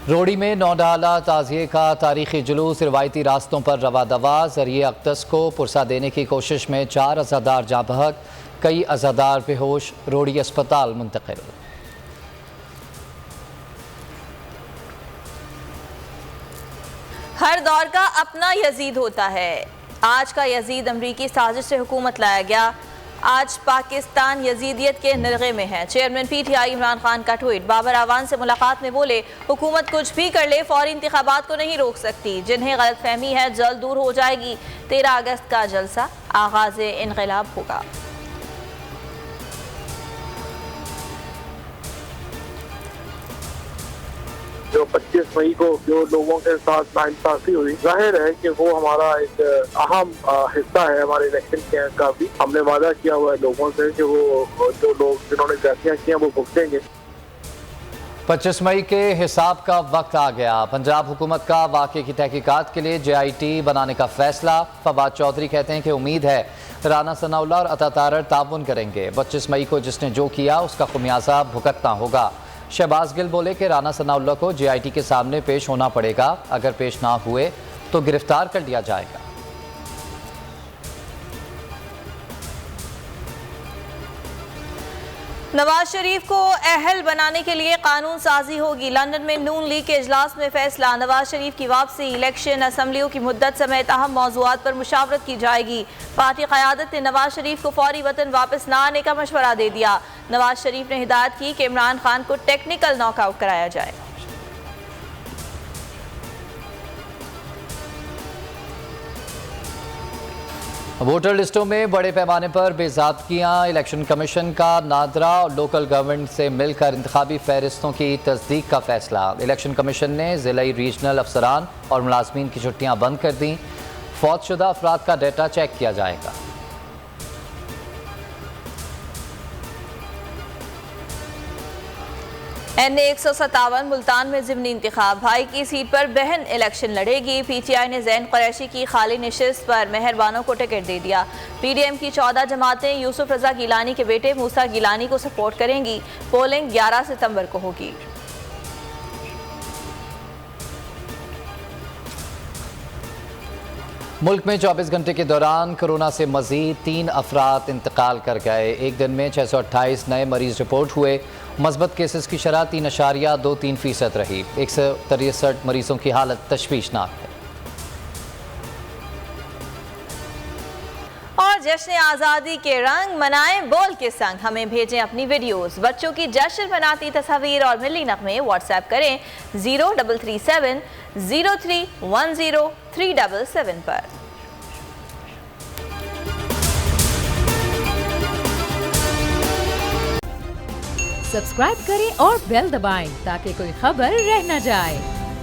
रोड़ी में नौडाला ताज़िए का तारीखी जुलूस रिवायती रास्तों पर रवा दवा। ज़रिए अक़दस को पुरसा देने की कोशिश में 4 अज़ादार जाँ बहक, कई अज़ादार बेहोश, रोड़ी अस्पताल मुंतकिल। हर दौर का अपना यजीद होता है। आज का यजीद अमरीकी साजिश से हुकूमत लाया गया। आज पाकिस्तान यजीदियत के निर्गे में है। चेयरमैन PTI इमरान खान का ट्वीट। बाबर आवान से मुलाकात में बोले, हुकूमत कुछ भी कर ले फौरी इंतखाबात को नहीं रोक सकती। जिन्हें गलतफहमी है जल्द दूर हो जाएगी। 13 अगस्त का जलसा आगाज इनकलाब होगा। जो 25 मई को जो लोगों के साथ नाइंसाफी हुई, जाहिर है कि वो हमारा एक अहम हिस्सा है हमारे इलेक्शन के का भी। हमने वादा किया हुआ है लोगों से कि वो जो लोग जिन्होंने ज्यादतियां की हैं वो भुगतेंगे। 25 मई के हिसाब का वक्त आ गया। पंजाब हुकूमत का वाक़े की तहकीकात के लिए JIT बनाने का फैसला। फवाद चौधरी कहते हैं कि उम्मीद है राना सनाउल्लाह और अता तारड़ ताउन करेंगे। 25 मई को जिसने जो किया उसका खुमियाजा भुगतना होगा। शहबाज गिल बोले कि राना सनाउल्लाह को JIT के सामने पेश होना पड़ेगा। अगर पेश ना हुए तो गिरफ्तार कर लिया जाएगा। नवाज शरीफ को अहल बनाने के लिए कानून साजी होगी। लंदन में नून लीग के इजलास में फैसला। नवाज शरीफ की वापसी, इलेक्शन, असम्बलियों की मुद्दत समेत अहम मौज़ूआत पर मुशावरत की जाएगी। पार्टी क़यादत ने नवाज शरीफ को फौरी वतन वापस न आने का मशवरा दे दिया। नवाज शरीफ ने हिदायत की कि इमरान खान को टेक्निकल नॉकआउट कराया जाए। वोटर लिस्टों में बड़े पैमाने पर बेज़ाब्तियाँ। इलेक्शन कमीशन का नादरा और लोकल गवर्नमेंट से मिलकर इंतखाबी फहरिस्तों की तस्दीक का फैसला। इलेक्शन कमीशन ने ज़िलाई रीजनल अफसरान और मुलाजमीन की छुट्टियाँ बंद कर दी। फौतशुदा अफराद का डेटा चेक किया जाएगा। NA 157 मुल्तान में ज़िमनी इंतखाब। भाई की सीट पर बहन इलेक्शन लड़ेगी। PTI ने ज़ैन कुरैशी की खाली नशिस्त पर मेहरबानों को टिकट दे दिया। PDM की 14 जमातें यूसुफ रजा गिलानी के बेटे मूसा गिलानी को सपोर्ट करेंगी। पोलिंग 11 सितंबर को होगी। मुल्क में 24 घंटे के दौरान कोरोना से मजीद 3 अफराद इंतकाल कर गए। एक दिन में 628 नए मरीज रिपोर्ट हुए। मस्बत केसेस की शरह 3.23% रही। 163 मरीजों की हालत तशवीशनाक है। और जश्न आज़ादी के रंग मनाएं बोल के संग। हमें भेजें अपनी वीडियोस। बच्चों की जश्न मनाती तस्वीर और मिली नगमे व्हाट्सएप करें 0337 0310 377 पर। सब्सक्राइब करें और बेल दबाएं ताकि कोई खबर रह न जाए।